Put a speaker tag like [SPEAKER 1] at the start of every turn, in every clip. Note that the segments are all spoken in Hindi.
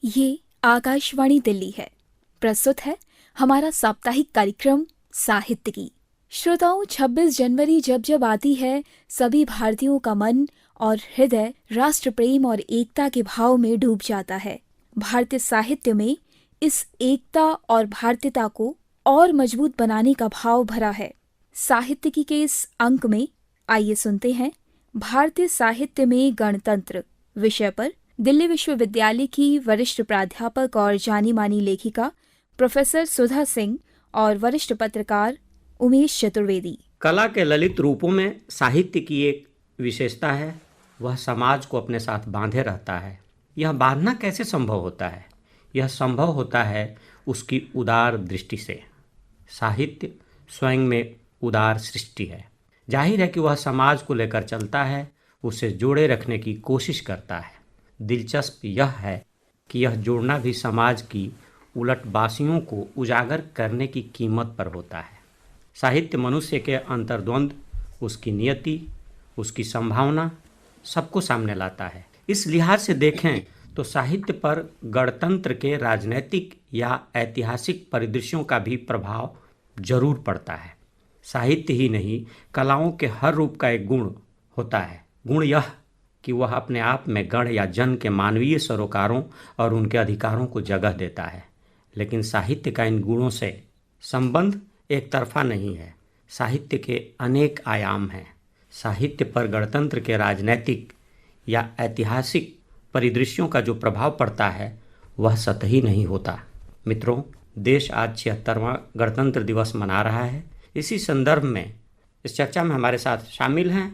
[SPEAKER 1] ये आकाशवाणी दिल्ली है। प्रस्तुत है हमारा साप्ताहिक कार्यक्रम साहित्य की। श्रोताओं, 26 जनवरी जब जब आती है, सभी भारतीयों का मन और हृदय राष्ट्र प्रेम और एकता के भाव में डूब जाता है। भारतीय साहित्य में इस एकता और भारतीयता को और मजबूत बनाने का भाव भरा है। साहित्य की के इस अंक में आइए सुनते हैं भारतीय साहित्य में गणतंत्र विषय पर दिल्ली विश्वविद्यालय की वरिष्ठ प्राध्यापक और जानी मानी लेखिका प्रोफेसर सुधा सिंह और वरिष्ठ पत्रकार उमेश चतुर्वेदी।
[SPEAKER 2] कला के ललित रूपों में साहित्य की एक विशेषता है, वह समाज को अपने साथ बांधे रहता है। यह बांधना कैसे संभव होता है? यह संभव होता है उसकी उदार दृष्टि से। साहित्य स्वयं में उदार सृष्टि है। जाहिर है कि वह समाज को लेकर चलता है, उसे जोड़े रखने की कोशिश करता है। दिलचस्प यह है कि यह जोड़ना भी समाज की उलटबासियों को उजागर करने की कीमत पर होता है। साहित्य मनुष्य के अंतर्द्वंद, उसकी नियति, उसकी संभावना सबको सामने लाता है। इस लिहाज से देखें तो साहित्य पर गणतंत्र के राजनैतिक या ऐतिहासिक परिदृश्यों का भी प्रभाव जरूर पड़ता है। साहित्य ही नहीं, कलाओं के हर रूप का एक गुण होता है। गुण यह कि वह अपने आप में गण या जन के मानवीय सरोकारों और उनके अधिकारों को जगह देता है। लेकिन साहित्य का इन गुणों से संबंध एक तरफा नहीं है। साहित्य के अनेक आयाम हैं। साहित्य पर गणतंत्र के राजनैतिक या ऐतिहासिक परिदृश्यों का जो प्रभाव पड़ता है वह सतही नहीं होता। मित्रों, देश आज 76वां गणतंत्र दिवस मना रहा है। इसी संदर्भ में इस चर्चा में हमारे साथ शामिल हैं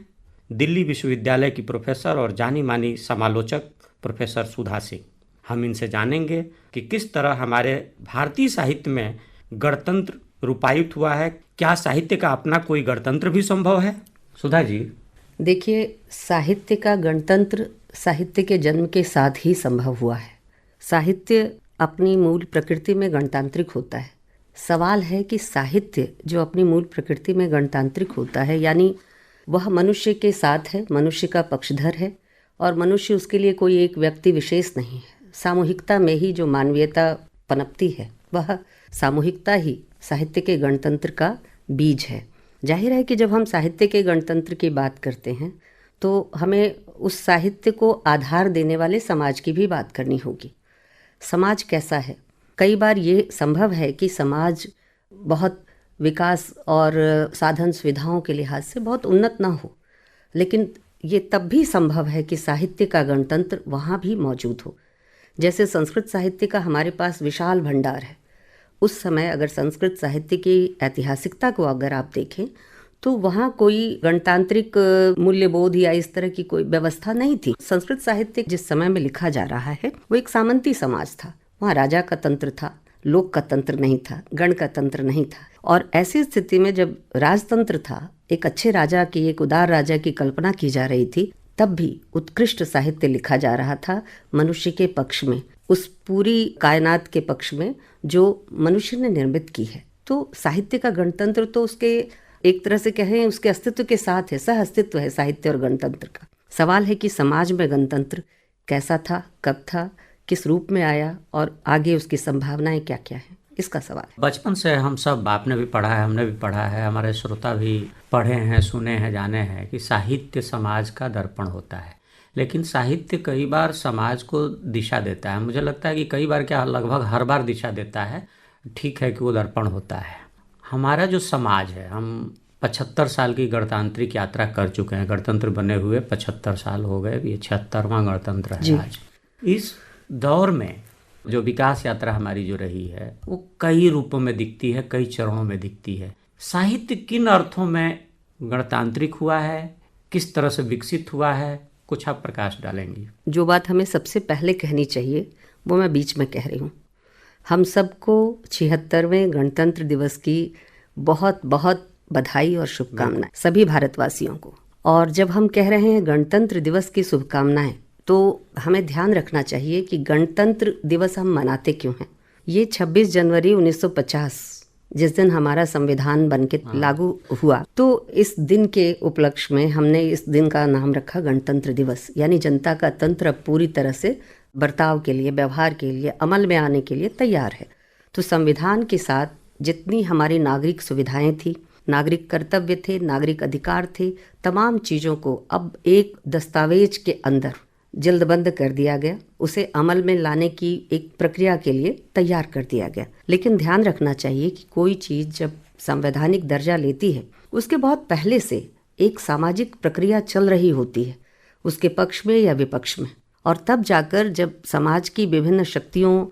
[SPEAKER 2] दिल्ली विश्वविद्यालय की प्रोफेसर और जानी मानी समालोचक प्रोफेसर सुधा सिंह। हम इनसे जानेंगे कि किस तरह हमारे भारतीय साहित्य में गणतंत्र रूपायित हुआ है। क्या साहित्य का अपना कोई गणतंत्र भी संभव है? सुधा जी।
[SPEAKER 3] देखिए, साहित्य का गणतंत्र साहित्य के जन्म के साथ ही संभव हुआ है। साहित्य अपनी मूल प्रकृति में गणतांत्रिक होता है। सवाल है कि साहित्य जो अपनी मूल प्रकृति में गणतांत्रिक होता है, यानी वह मनुष्य के साथ है, मनुष्य का पक्षधर है और मनुष्य उसके लिए कोई एक व्यक्ति विशेष नहीं है। सामूहिकता में ही जो मानवीयता पनपती है, वह सामूहिकता ही साहित्य के गणतंत्र का बीज है। जाहिर है कि जब हम साहित्य के गणतंत्र की बात करते हैं तो हमें उस साहित्य को आधार देने वाले समाज की भी बात करनी होगी। समाज कैसा है? कई बार ये संभव है कि समाज बहुत विकास और साधन सुविधाओं के लिहाज से बहुत उन्नत ना हो, लेकिन ये तब भी संभव है कि साहित्य का गणतंत्र वहाँ भी मौजूद हो। जैसे संस्कृत साहित्य का हमारे पास विशाल भंडार है। उस समय अगर संस्कृत साहित्य की ऐतिहासिकता को अगर आप देखें तो वहाँ कोई गणतांत्रिक मूल्यबोध या इस तरह की कोई व्यवस्था नहीं थी। संस्कृत साहित्य जिस समय में लिखा जा रहा है वो एक सामंती समाज था। वहाँ राजा का तंत्र था, लोक का तंत्र नहीं था, गण का तंत्र नहीं था। और ऐसी स्थिति में जब राजतंत्र था, एक अच्छे राजा की, एक उदार राजा की कल्पना की जा रही थी, तब भी उत्कृष्ट साहित्य लिखा जा रहा था मनुष्य के पक्ष में, उस पूरी कायनात के पक्ष में जो मनुष्य ने निर्मित की है। तो साहित्य का गणतंत्र तो उसके एक तरह से कहें उसके अस्तित्व के साथ है, सह अस्तित्व है साहित्य और गणतंत्र का। सवाल है कि समाज में गणतंत्र कैसा था, कब था, किस रूप में आया और आगे उसकी संभावनाएं क्या क्या हैं, इसका सवाल है।
[SPEAKER 2] बचपन से हम सब, आपने भी पढ़ा है, हमने भी पढ़ा है, हमारे श्रोता भी पढ़े हैं, सुने हैं, जाने हैं कि साहित्य समाज का दर्पण होता है। लेकिन साहित्य कई बार समाज को दिशा देता है। मुझे लगता है कि कई बार, क्या लगभग हर बार दिशा देता है। ठीक है कि वो दर्पण होता है। हमारा जो समाज है, हम 75 साल की गणतांत्रिक यात्रा कर चुके हैं। गणतंत्र बने हुए 75 साल हो गए, ये 76वां गणतंत्र है आज। इस दौर में जो विकास यात्रा हमारी जो रही है वो कई रूपों में दिखती है, कई चरणों में दिखती है। साहित्य किन अर्थों में गणतांत्रिक हुआ है, किस तरह से विकसित हुआ है, कुछ आप प्रकाश डालेंगी?
[SPEAKER 3] जो बात हमें सबसे पहले कहनी चाहिए वो मैं बीच में कह रही हूँ। हम सबको 76वें गणतंत्र दिवस की बहुत बहुत बधाई और शुभकामनाएं, सभी भारतवासियों को। और जब हम कह रहे हैं गणतंत्र दिवस की शुभकामनाएं, तो हमें ध्यान रखना चाहिए कि गणतंत्र दिवस हम मनाते क्यों हैं। ये 26 जनवरी 1950 जिस दिन हमारा संविधान बन के लागू हुआ, तो इस दिन के उपलक्ष्य में हमने इस दिन का नाम रखा गणतंत्र दिवस। यानी जनता का तंत्र अब पूरी तरह से बर्ताव के लिए, व्यवहार के लिए, अमल में आने के लिए तैयार है। तो संविधान के साथ जितनी हमारी नागरिक सुविधाएं थी, नागरिक कर्तव्य थे, नागरिक अधिकार थे, तमाम चीज़ों को अब एक दस्तावेज के अंदर जल्दबंद कर दिया गया, उसे अमल में लाने की एक प्रक्रिया के लिए तैयार कर दिया गया। लेकिन ध्यान रखना चाहिए कि कोई चीज़ जब संवैधानिक दर्जा लेती है, उसके बहुत पहले से एक सामाजिक प्रक्रिया चल रही होती है, उसके पक्ष में या विपक्ष में, और तब जाकर जब समाज की विभिन्न शक्तियों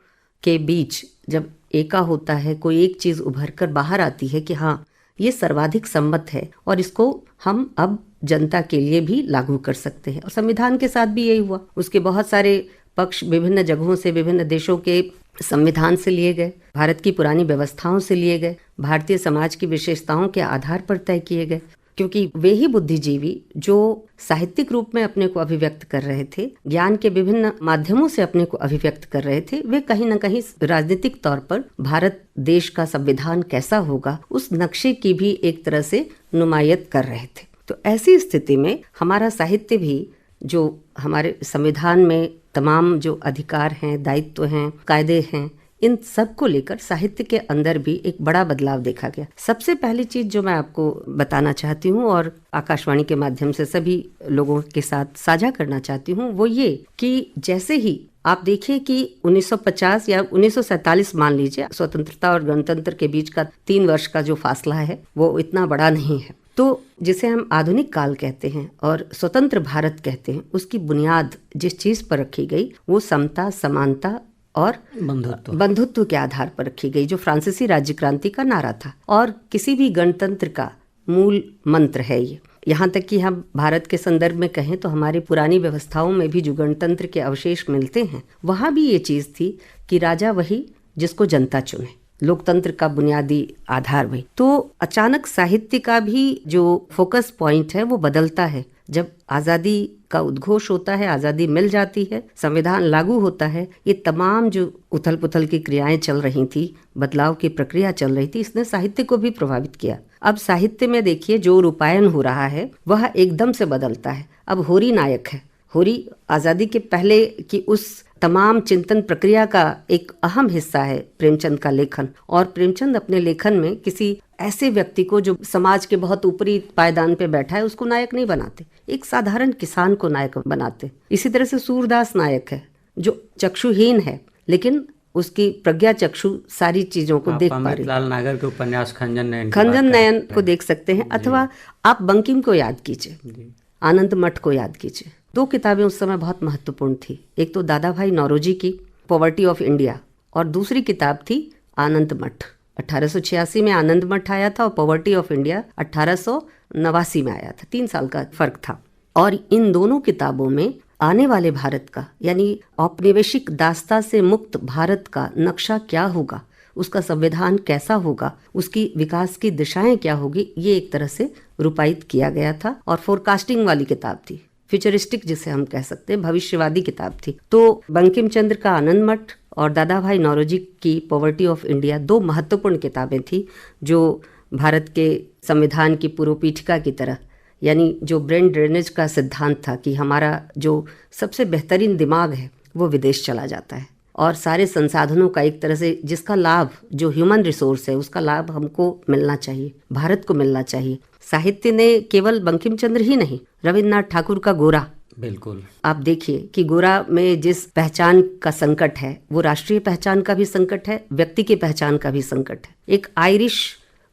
[SPEAKER 3] के बीच जब एका होता है, कोई एक चीज़ उभर कर बाहर आती है कि हाँ ये सर्वाधिक सम्मत है और इसको हम अब जनता के लिए भी लागू कर सकते हैं। और संविधान के साथ भी यही हुआ। उसके बहुत सारे पक्ष विभिन्न जगहों से, विभिन्न देशों के संविधान से लिए गए, भारत की पुरानी व्यवस्थाओं से लिए गए, भारतीय समाज की विशेषताओं के आधार पर तय किए गए, क्योंकि वे ही बुद्धिजीवी जो साहित्यिक रूप में अपने को अभिव्यक्त कर रहे थे, ज्ञान के विभिन्न माध्यमों से अपने को अभिव्यक्त कर रहे थे, वे कहीं न कहीं राजनीतिक तौर पर भारत देश का संविधान कैसा होगा उस नक्शे की भी एक तरह से नुमायत कर रहे थे। तो ऐसी स्थिति में हमारा साहित्य भी, जो हमारे संविधान में तमाम जो अधिकार हैं, दायित्व हैं, कायदे हैं, इन सब को लेकर साहित्य के अंदर भी एक बड़ा बदलाव देखा गया। सबसे पहली चीज जो मैं आपको बताना चाहती हूँ और आकाशवाणी के माध्यम से सभी लोगों के साथ साझा करना चाहती हूँ, वो ये कि जैसे ही आप देखिए कि 1950 या 1947 मान लीजिए, स्वतंत्रता और गणतंत्र के बीच का 3 वर्ष का जो फासला है वो इतना बड़ा नहीं है। तो जिसे हम आधुनिक काल कहते हैं और स्वतंत्र भारत कहते हैं, उसकी बुनियाद जिस चीज पर रखी गई वो समता, समानता और बंधुत्व के आधार पर रखी गई, जो फ्रांसीसी राज्य क्रांति का नारा था और किसी भी गणतंत्र का मूल मंत्र है ये। यहाँ तक कि हम भारत के संदर्भ में कहें तो हमारी पुरानी व्यवस्थाओं में भी जो गणतंत्र के अवशेष मिलते हैं, वहाँ भी ये चीज़ थी कि राजा वही जिसको जनता चुने, लोकतंत्र का बुनियादी आधार वही। तो अचानक साहित्य का भी जो फोकस पॉइंट है वो बदलता है जब आज़ादी का उद्घोष होता है, आज़ादी मिल जाती है, संविधान लागू होता है। ये तमाम जो उथल पुथल की क्रियाएं चल रही थी, बदलाव की प्रक्रिया चल रही थी, इसने साहित्य को भी प्रभावित किया। अब साहित्य में देखिए जो रूपायन हो रहा है वह एकदम से बदलता है। अब होरी नायक है। होरी आज़ादी के पहले की उस तमाम चिंतन प्रक्रिया का एक अहम हिस्सा है प्रेमचंद का लेखन, और प्रेमचंद अपने लेखन में किसी ऐसे व्यक्ति को जो समाज के बहुत ऊपरी पायदान पे बैठा है उसको नायक नहीं बनाते, एक साधारण किसान को नायक बनाते। इसी तरह से सूरदास नायक है जो चक्षुहीन है लेकिन उसकी प्रज्ञा चक्षु सारी चीजों को देख पा रही।
[SPEAKER 2] लाल नागर के उपन्यास खंजन
[SPEAKER 3] नयन को देख सकते हैं, अथवा आप बंकिम को याद कीजिए, आनंद मठ को याद कीजिए। 2 किताबें उस समय बहुत महत्वपूर्ण थी। एक तो दादा भाई नौरोजी की पॉवर्टी ऑफ इंडिया और दूसरी किताब थी आनंद मठ। 1886 में आनंद मठ आया था और पॉवर्टी ऑफ इंडिया 1889 में आया था। 3 साल का फर्क था। और इन दोनों किताबों में आने वाले भारत का, यानी औपनिवेशिक दास्ता से मुक्त भारत का नक्शा क्या होगा, उसका संविधान कैसा होगा, उसकी विकास की दिशाएं क्या होगी, ये एक तरह से रूपायित किया गया था। और फोरकास्टिंग वाली किताब थी, फ्यूचरिस्टिक जिसे हम कह सकते हैं, भविष्यवादी किताब थी। तो बंकिम चंद्र का आनंद मठ और दादा भाई नौरोजी की पॉवर्टी ऑफ इंडिया 2 महत्वपूर्ण किताबें थी जो भारत के संविधान की पूर्व पीठिका की तरह, यानी जो ब्रेन ड्रेनेज का सिद्धांत था कि हमारा जो सबसे बेहतरीन दिमाग है वो विदेश चला जाता है और सारे संसाधनों का एक तरह से जिसका लाभ, जो ह्यूमन रिसोर्स है, उसका लाभ हमको मिलना चाहिए, भारत को मिलना चाहिए। साहित्य ने केवल बंकिम चंद्र ही नहीं, रविन्द्रनाथ ठाकुर का गोरा,
[SPEAKER 2] बिल्कुल
[SPEAKER 3] आप देखिए कि गोरा में जिस पहचान का संकट है वो राष्ट्रीय पहचान का भी संकट है, व्यक्ति की पहचान का भी संकट है। एक आयरिश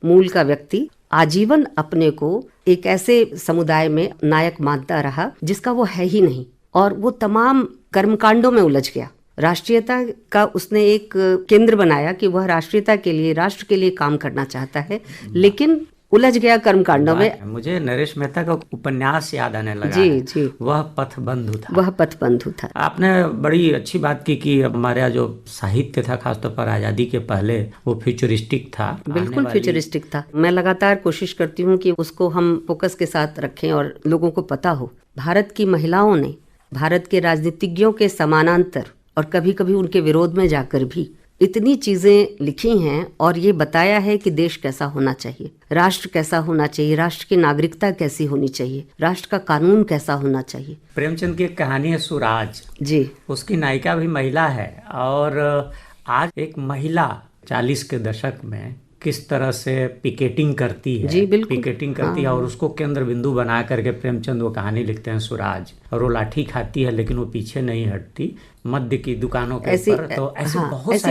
[SPEAKER 3] मूल का व्यक्ति आजीवन अपने को एक ऐसे समुदाय में नायक मानता रहा जिसका वो है ही नहीं, और वो तमाम कर्मकांडों में उलझ गया। राष्ट्रीयता का उसने एक केंद्र बनाया कि वह राष्ट्रीयता के लिए, राष्ट्र के लिए काम करना चाहता है, लेकिन उलझ गया कर्मकांडों में।
[SPEAKER 2] मुझे नरेश मेहता का उपन्यास याद आने लगा।
[SPEAKER 3] जी,
[SPEAKER 2] वह पथबंधु था।
[SPEAKER 3] वह पथबंधु था।
[SPEAKER 2] आपने बड़ी अच्छी बात की कि हमारा जो साहित्य था खासतौर पर आजादी के पहले वो फ्यूचरिस्टिक था।
[SPEAKER 3] बिल्कुल फ्यूचरिस्टिक था। मैं लगातार कोशिश करती हूँ कि उसको हम फोकस के साथ रखें और लोगों को पता हो। भारत की महिलाओं ने भारत के राजनीतिज्ञों के समानांतर और कभी कभी उनके विरोध में जाकर भी इतनी चीजें लिखी हैं और ये बताया है कि देश कैसा होना चाहिए, राष्ट्र कैसा होना चाहिए, राष्ट्र की नागरिकता कैसी होनी चाहिए, राष्ट्र का कानून कैसा होना चाहिए।
[SPEAKER 2] प्रेमचंद की एक कहानी है सुराज
[SPEAKER 3] जी,
[SPEAKER 2] उसकी नायिका भी महिला है और आज एक महिला 40 के दशक में किस तरह से पिकेटिंग करती है,
[SPEAKER 3] जी बिल्कुल,
[SPEAKER 2] पिकेटिंग करती है और उसको केंद्र बिंदु बना करके प्रेमचंद वो कहानी लिखते हैं सुराज। और वो लाठी खाती है लेकिन वो पीछे नहीं हटती मद्य की दुकानों के ऊपर। तो ऐसी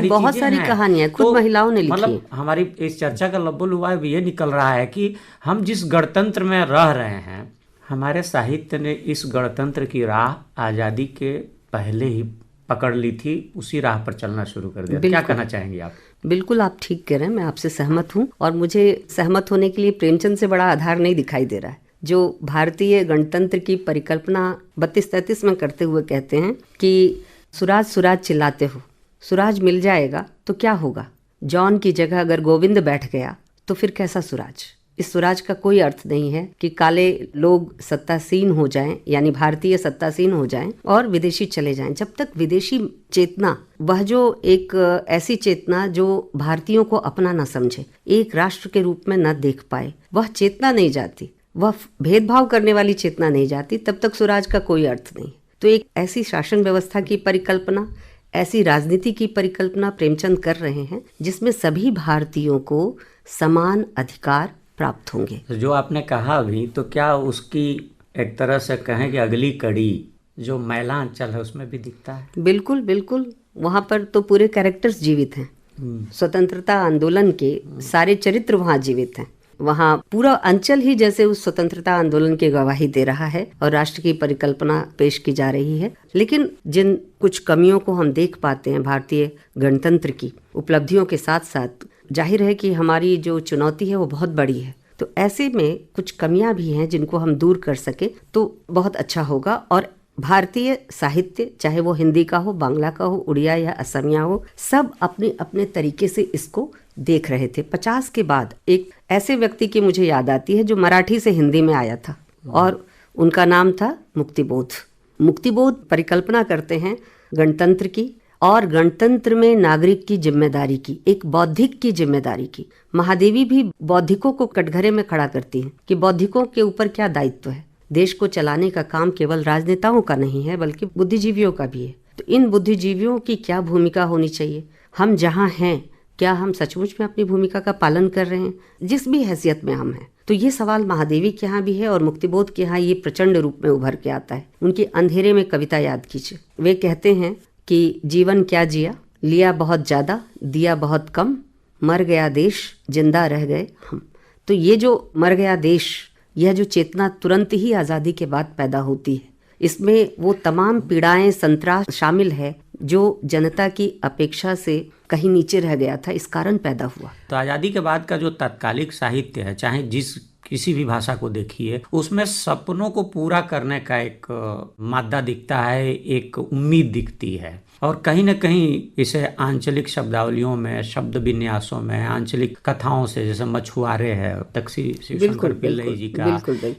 [SPEAKER 2] बहुत सारी
[SPEAKER 3] कहानियां खुद महिलाओं ने लिखी।
[SPEAKER 2] मतलब हमारी इस चर्चा का लब्बो लुभाव ये निकल रहा है कि हम जिस गणतंत्र में रह रहे हैं, हमारे साहित्य ने इस गणतंत्र की राह आज़ादी के पहले ही पकड़ ली थी, उसी राह पर चलना शुरू कर दिया। क्या कहना चाहेंगे आप?
[SPEAKER 3] बिल्कुल आप ठीक कह रहे हैं, मैं आपसे सहमत हूँ और मुझे सहमत होने के लिए प्रेमचंद से बड़ा आधार नहीं दिखाई दे रहा है। जो भारतीय गणतंत्र की परिकल्पना 32-33 में करते हुए कहते हैं कि सुराज सुराज चिल्लाते हो, सुराज मिल जाएगा तो क्या होगा, जॉन की जगह अगर गोविंद बैठ गया तो फिर कैसा सुराज। इस सुराज का कोई अर्थ नहीं है कि काले लोग सत्तासीन हो जाएं, यानी भारतीय सत्तासीन हो जाएं और विदेशी चले जाएं। जब तक विदेशी चेतना, वह जो एक ऐसी चेतना जो भारतीयों को अपना न समझे, एक राष्ट्र के रूप में न देख पाए, वह चेतना नहीं जाती, वह भेदभाव करने वाली चेतना नहीं जाती, तब तक सुराज का कोई अर्थ नहीं। तो एक ऐसी शासन व्यवस्था की परिकल्पना, ऐसी राजनीति की परिकल्पना प्रेमचंद कर रहे हैं जिसमें सभी भारतीयों को समान अधिकार प्राप्त होंगे।
[SPEAKER 2] तो जो आपने कहा अभी, तो क्या उसकी एक तरह से कहें कि अगली कड़ी जो मैला अंचल है उसमें भी दिखता है?
[SPEAKER 3] बिल्कुल बिल्कुल, वहाँ पर तो पूरे कैरेक्टर्स जीवित हैं। स्वतंत्रता आंदोलन के सारे चरित्र वहाँ जीवित हैं। वहाँ पूरा अंचल ही जैसे उस स्वतंत्रता आंदोलन की गवाही दे रहा है और राष्ट्र की परिकल्पना पेश की जा रही है। लेकिन जिन कुछ कमियों को हम देख पाते हैं भारतीय गणतंत्र की उपलब्धियों के साथ साथ, जाहिर है कि हमारी जो चुनौती है वो बहुत बड़ी है। तो ऐसे में कुछ कमियां भी हैं जिनको हम दूर कर सके तो बहुत अच्छा होगा। और भारतीय साहित्य, चाहे वो हिंदी का हो, बांग्ला का हो, उड़िया या असमिया हो, सब अपने अपने तरीके से इसको देख रहे थे। 50 के बाद एक ऐसे व्यक्ति की मुझे याद आती है जो मराठी से हिंदी में आया था और उनका नाम था मुक्तिबोध। मुक्तिबोध परिकल्पना करते हैं गणतंत्र की और गणतंत्र में नागरिक की जिम्मेदारी की, एक बौद्धिक की जिम्मेदारी की। महादेवी भी बौद्धिकों को कटघरे में खड़ा करती हैं कि बौद्धिकों के ऊपर क्या दायित्व है। देश को चलाने का काम केवल राजनेताओं का नहीं है बल्कि बुद्धिजीवियों का भी है। तो इन बुद्धिजीवियों की क्या भूमिका होनी चाहिए, हम जहाँ हैं क्या हम सचमुच में अपनी भूमिका का पालन कर रहे हैं, जिस भी हैसियत में हम हैं। तो ये सवाल महादेवी के यहाँ भी है और मुक्तिबोध के यहाँ ये प्रचंड रूप में उभर के आता है। उनकी अंधेरे में कविता याद कीजिए, वे कहते हैं कि जीवन क्या जिया, लिया बहुत ज़्यादा, दिया बहुत कम, मर गया देश, जिंदा रह गए हम। तो ये जो मर गया देश, यह जो चेतना तुरंत ही आज़ादी के बाद पैदा होती है, इसमें वो तमाम पीड़ाएं, संतरास शामिल है जो जनता की अपेक्षा से कहीं नीचे रह गया था, इस कारण पैदा हुआ।
[SPEAKER 2] तो आज़ादी के बाद का जो तत्कालिक साहित्य है, चाहे जिस किसी भी भाषा को देखिए, उसमें सपनों को पूरा करने का एक मादा दिखता है, एक उम्मीद दिखती है। और कहीं न कहीं इसे आंचलिक शब्दावलियों में, शब्द विन्यासों में, आंचलिक कथाओं से, जैसे मछुआरे है तक्षी शिवशंकर पिल्लई जी का,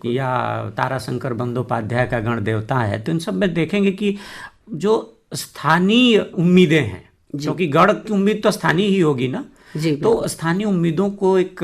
[SPEAKER 2] या ताराशंकर बंदोपाध्याय का गण देवता है, तो इन सब में देखेंगे कि जो स्थानीय उम्मीदें हैं, क्योंकि गढ़ की उम्मीद तो स्थानीय ही होगी ना, तो स्थानीय उम्मीदों को एक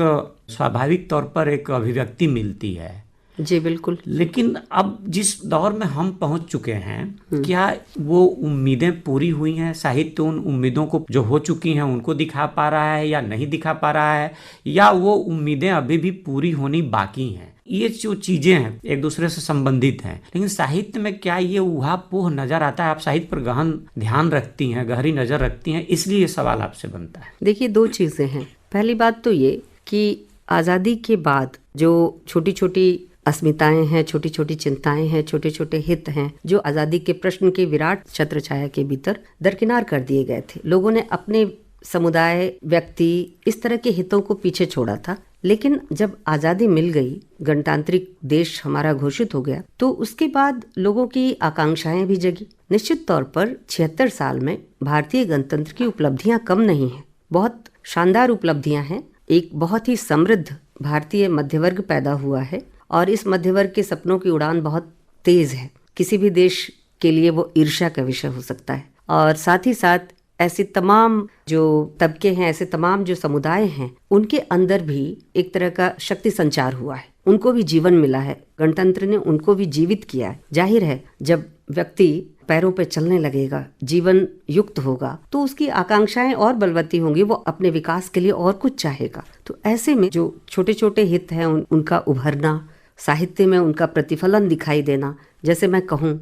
[SPEAKER 2] स्वाभाविक तौर पर एक अभिव्यक्ति मिलती है।
[SPEAKER 3] जी बिल्कुल।
[SPEAKER 2] लेकिन अब जिस दौर में हम पहुंच चुके हैं, क्या वो उम्मीदें पूरी हुई हैं? साहित्य उन उम्मीदों को जो हो चुकी हैं उनको दिखा पा रहा है या नहीं दिखा पा रहा है, या वो उम्मीदें अभी भी पूरी होनी बाकी हैं? ये जो चीजें हैं एक दूसरे से संबंधित हैं, लेकिन साहित्य में क्या ये ऊहापोह नजर आता है? आप साहित्य पर गहन ध्यान रखती हैं, गहरी नजर रखती हैं, इसलिए ये सवाल आपसे बनता है।
[SPEAKER 3] देखिए, दो चीजें हैं। पहली बात तो ये कि आज़ादी के बाद जो छोटी छोटी अस्मिताएं हैं, छोटी छोटी चिंताएं हैं, छोटे छोटे हित हैं, जो आज़ादी के प्रश्न के विराट छत्र छाया के भीतर दरकिनार कर दिए गए थे। लोगों ने अपने समुदाय, व्यक्ति, इस तरह के हितों को पीछे छोड़ा था। लेकिन जब आज़ादी मिल गई, गणतांत्रिक देश हमारा घोषित हो गया, तो उसके बाद लोगों की आकांक्षाएं भी जगी। निश्चित तौर पर 76 साल में भारतीय गणतंत्र की उपलब्धियां कम नहीं हैं, बहुत शानदार उपलब्धियां हैं। एक बहुत ही समृद्ध भारतीय मध्यवर्ग पैदा हुआ है और इस मध्यवर्ग के सपनों की उड़ान बहुत तेज है। किसी भी देश के लिए वो ईर्ष्या का विषय हो सकता है। और साथ ही साथ ऐसे तमाम जो तबके हैं, ऐसे तमाम जो समुदाय हैं, उनके अंदर भी एक तरह का शक्ति संचार हुआ है, उनको भी जीवन मिला है, गणतंत्र ने उनको भी जीवित किया है। जाहिर है जब व्यक्ति पैरों पे चलने लगेगा, जीवन युक्त होगा, तो उसकी आकांक्षाएं और बलवती होंगी, वो अपने विकास के लिए और कुछ चाहेगा। तो ऐसे में जो छोटे छोटे हित हैं उनका उभरना, साहित्य में उनका प्रतिफलन दिखाई देना, जैसे मैं कहूँ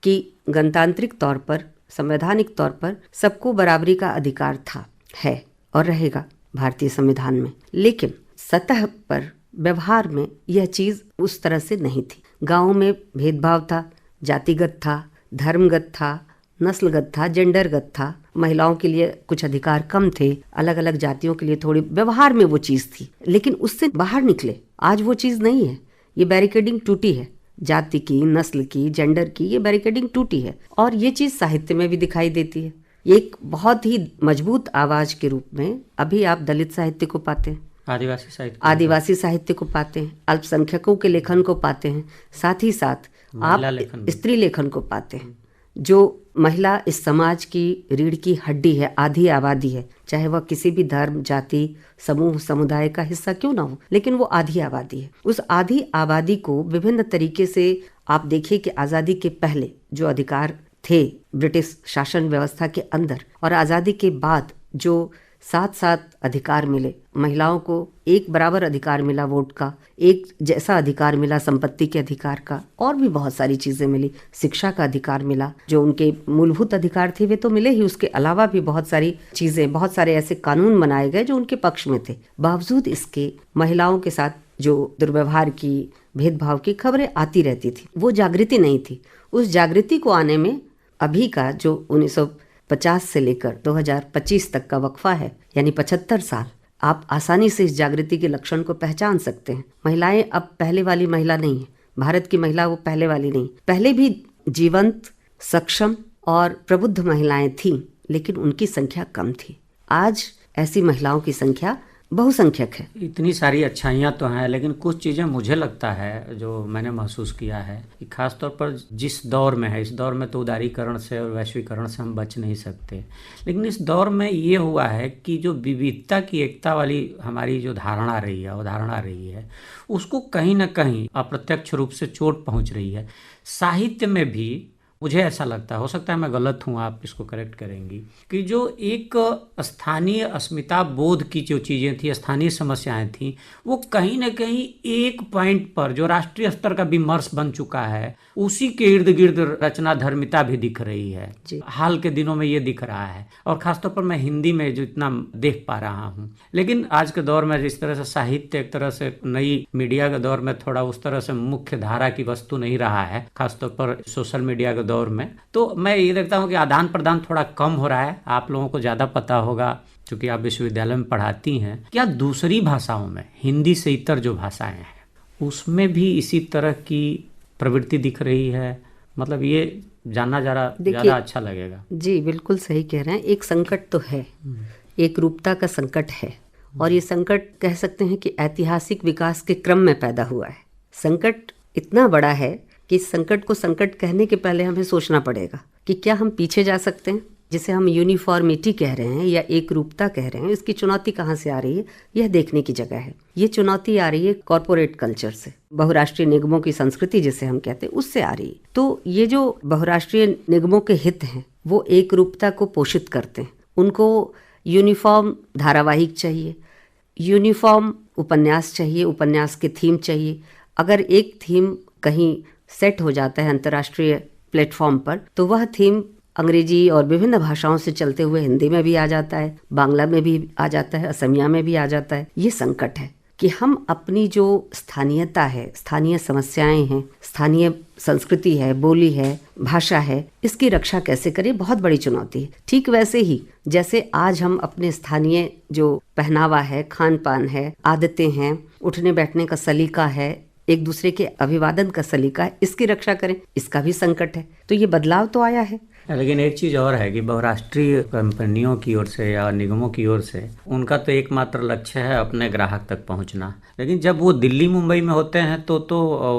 [SPEAKER 3] कि गणतांत्रिक तौर पर, संवैधानिक तौर पर सबको बराबरी का अधिकार था, है और रहेगा भारतीय संविधान में, लेकिन सतह पर व्यवहार में यह चीज़ उस तरह से नहीं थी। गाँव में भेदभाव था, जातिगत था, धर्मगत था, नस्लगत था, जेंडरगत था, महिलाओं के लिए कुछ अधिकार कम थे, अलग अलग जातियों के लिए थोड़ी, व्यवहार में वो चीज़ थी, लेकिन उससे बाहर निकले। आज वो चीज़ नहीं है, ये बैरिकेडिंग टूटी है, जाति की, नस्ल की, जेंडर की, ये बैरिकेडिंग टूटी है और ये चीज़ साहित्य में भी दिखाई देती है। एक बहुत ही मजबूत आवाज़ के रूप में अभी आप दलित साहित्य को पाते हैं, आदिवासी साहित्य को पाते हैं, अल्पसंख्यकों के लेखन को पाते हैं, साथ ही साथ आप स्त्री लेखन को पाते हैं। जो महिला इस समाज की रीढ़ की हड्डी है, आधी आबादी है, चाहे वह किसी भी धर्म, जाति, समूह, समुदाय का हिस्सा क्यों ना हो, लेकिन वो आधी आबादी है। उस आधी आबादी को विभिन्न तरीके से आप देखिए कि आज़ादी के पहले जो अधिकार थे ब्रिटिश शासन व्यवस्था के अंदर, और आज़ादी के बाद जो साथ साथ अधिकार मिले, महिलाओं को एक बराबर अधिकार मिला वोट का, एक जैसा अधिकार मिला संपत्ति के अधिकार का, और भी बहुत सारी चीज़ें मिली, शिक्षा का अधिकार मिला, जो उनके मूलभूत अधिकार थे वे तो मिले ही, उसके अलावा भी बहुत सारी चीज़ें, बहुत सारे ऐसे कानून बनाए गए जो उनके पक्ष में थे। बावजूद इसके महिलाओं के साथ जो दुर्व्यवहार की, भेदभाव की खबरें आती रहती थी, वो जागृति नहीं थी। उस जागृति को आने में अभी का जो 1950 से लेकर 2025 तक का वक्फा है, यानी 75 साल, आप आसानी से इस जागृति के लक्षण को पहचान सकते हैं। महिलाएं अब पहले वाली महिला नहीं है, भारत की महिला वो पहले वाली नहीं। पहले भी जीवंत, सक्षम और प्रबुद्ध महिलाएं थीं, लेकिन उनकी संख्या कम थी। आज ऐसी महिलाओं की संख्या बहुसंख्यक है।
[SPEAKER 2] इतनी सारी अच्छाइयाँ तो हैं, लेकिन कुछ चीज़ें मुझे लगता है जो मैंने महसूस किया है कि खास तौर पर जिस दौर में है, इस दौर में तो उदारीकरण से और वैश्वीकरण से हम बच नहीं सकते, लेकिन इस दौर में ये हुआ है कि जो विविधता की एकता वाली हमारी जो धारणा रही है, अवधारणा रही है, उसको कहीं ना कहीं अप्रत्यक्ष रूप से चोट पहुँच रही है। साहित्य में भी मुझे ऐसा लगता है, हो सकता है मैं गलत हूँ, आप इसको करेक्ट करेंगी, कि जो एक स्थानीय अस्मिता बोध की जो चीज़ें थी, स्थानीय समस्याएं थी, वो कहीं ना कहीं एक पॉइंट पर जो राष्ट्रीय स्तर का विमर्श बन चुका है, उसी के इर्द गिर्द रचना धर्मिता भी दिख रही है। हाल के दिनों में ये दिख रहा है, और खासतौर पर मैं हिंदी में जो इतना देख पा रहा हूँ। लेकिन आज के दौर में जिस तरह से साहित्य एक तरह से नई मीडिया के दौर में थोड़ा उस तरह से मुख्य धारा की वस्तु नहीं रहा है, खासतौर पर सोशल मीडिया के दौर में, तो मैं ये देखता हूँ कि आदान प्रदान थोड़ा कम हो रहा है। आप लोगों को ज़्यादा पता होगा क्योंकि आप विश्वविद्यालय में पढ़ाती हैं। क्या दूसरी भाषाओं में, हिंदी से इतर जो भाषाएं हैं, उसमें भी इसी तरह की प्रवृत्ति दिख रही है? मतलब ये जानना ज़्यादा अच्छा लगेगा।
[SPEAKER 3] जी बिल्कुल सही कह रहे हैं। एक संकट तो है, एक रूपता का संकट है, और ये संकट कह सकते हैं कि ऐतिहासिक विकास के क्रम में पैदा हुआ है। संकट इतना बड़ा है कि इस संकट को संकट कहने के पहले हमें सोचना पड़ेगा कि क्या हम पीछे जा सकते हैं, जिसे हम यूनिफॉर्मिटी कह रहे हैं या एक रूपता कह रहे हैं। इसकी चुनौती कहाँ से आ रही है, यह देखने की जगह है। ये चुनौती आ रही है कॉरपोरेट कल्चर से, बहुराष्ट्रीय निगमों की संस्कृति जिसे हम कहते हैं, उससे आ रही है। तो ये जो बहुराष्ट्रीय निगमों के हित हैं, वो एक रूपता को पोषित करते हैं। उनको यूनिफॉर्म धारावाहिक चाहिए, यूनिफॉर्म उपन्यास चाहिए, उपन्यास के थीम चाहिए। अगर एक थीम कहीं सेट हो जाता है अंतर्राष्ट्रीय प्लेटफॉर्म पर, तो वह थीम अंग्रेजी और विभिन्न भाषाओं से चलते हुए हिंदी में भी आ जाता है, बांग्ला में भी आ जाता है, असमिया में भी आ जाता है। ये संकट है कि हम अपनी जो स्थानीयता है, स्थानीय समस्याएं हैं, स्थानीय संस्कृति है, बोली है, भाषा है, इसकी रक्षा कैसे करें, बहुत बड़ी चुनौती है। ठीक वैसे ही जैसे आज हम अपने स्थानीय जो पहनावा है, खान पान है, आदतें हैं, उठने बैठने का सलीका है, एक दूसरे के अभिवादन का सलीका है, इसकी रक्षा करें, इसका भी संकट है। तो ये बदलाव तो आया है।
[SPEAKER 2] लेकिन एक चीज़ और है कि बहुराष्ट्रीय कंपनियों की ओर से या निगमों की ओर से उनका तो एकमात्र लक्ष्य है अपने ग्राहक तक पहुंचना। लेकिन जब वो दिल्ली मुंबई में होते हैं तो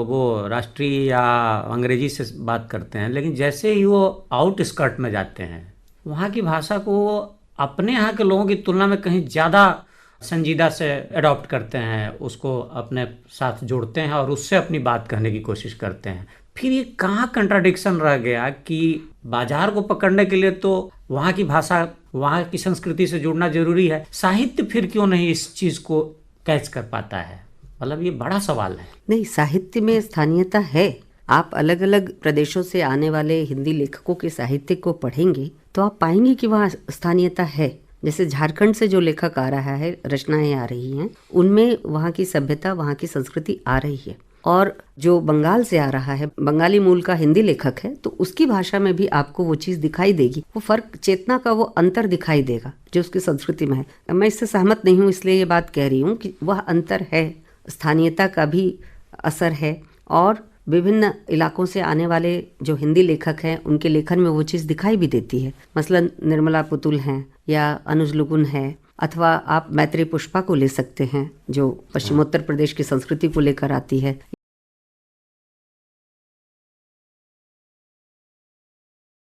[SPEAKER 2] वो राष्ट्रीय या अंग्रेजी से बात करते हैं, लेकिन जैसे ही वो आउट स्कर्ट में जाते हैं, वहाँ की भाषा को अपने यहाँ के लोगों की तुलना में कहीं ज़्यादा संजीदा से अडॉप्ट करते हैं, उसको अपने साथ जोड़ते हैं और उससे अपनी बात कहने की कोशिश करते हैं। फिर ये कहाँ कंट्राडिक्शन रह गया कि बाजार को पकड़ने के लिए तो वहाँ की भाषा, वहाँ की संस्कृति से जुड़ना जरूरी है, साहित्य फिर क्यों नहीं इस चीज़ को कैच कर पाता है? मतलब ये बड़ा सवाल है।
[SPEAKER 3] नहीं, साहित्य में स्थानीयता है। आप अलग अलग प्रदेशों से आने वाले हिंदी लेखकों के साहित्य को पढ़ेंगे तो आप पाएंगे कि वहाँ स्थानीयता है। जैसे झारखंड से जो लेखक आ रहा है, रचनाएं आ रही हैं, उनमें वहाँ की सभ्यता, वहाँ की संस्कृति आ रही है। और जो बंगाल से आ रहा है, बंगाली मूल का हिंदी लेखक है, तो उसकी भाषा में भी आपको वो चीज़ दिखाई देगी, वो फर्क, चेतना का वो अंतर दिखाई देगा जो उसकी संस्कृति में है। मैं इससे सहमत नहीं हूँ, इसलिए ये बात कह रही हूँ कि वह अंतर है, स्थानीयता का भी असर है। और विभिन्न इलाकों से आने वाले जो हिंदी लेखक हैं, उनके लेखन में वो चीज़ दिखाई भी देती है। मसलन निर्मला पुतुल हैं या अनुज लुगुन है, अथवा आप मैत्री पुष्पा को ले सकते हैं जो पश्चिमोत्तर प्रदेश की संस्कृति को लेकर आती है,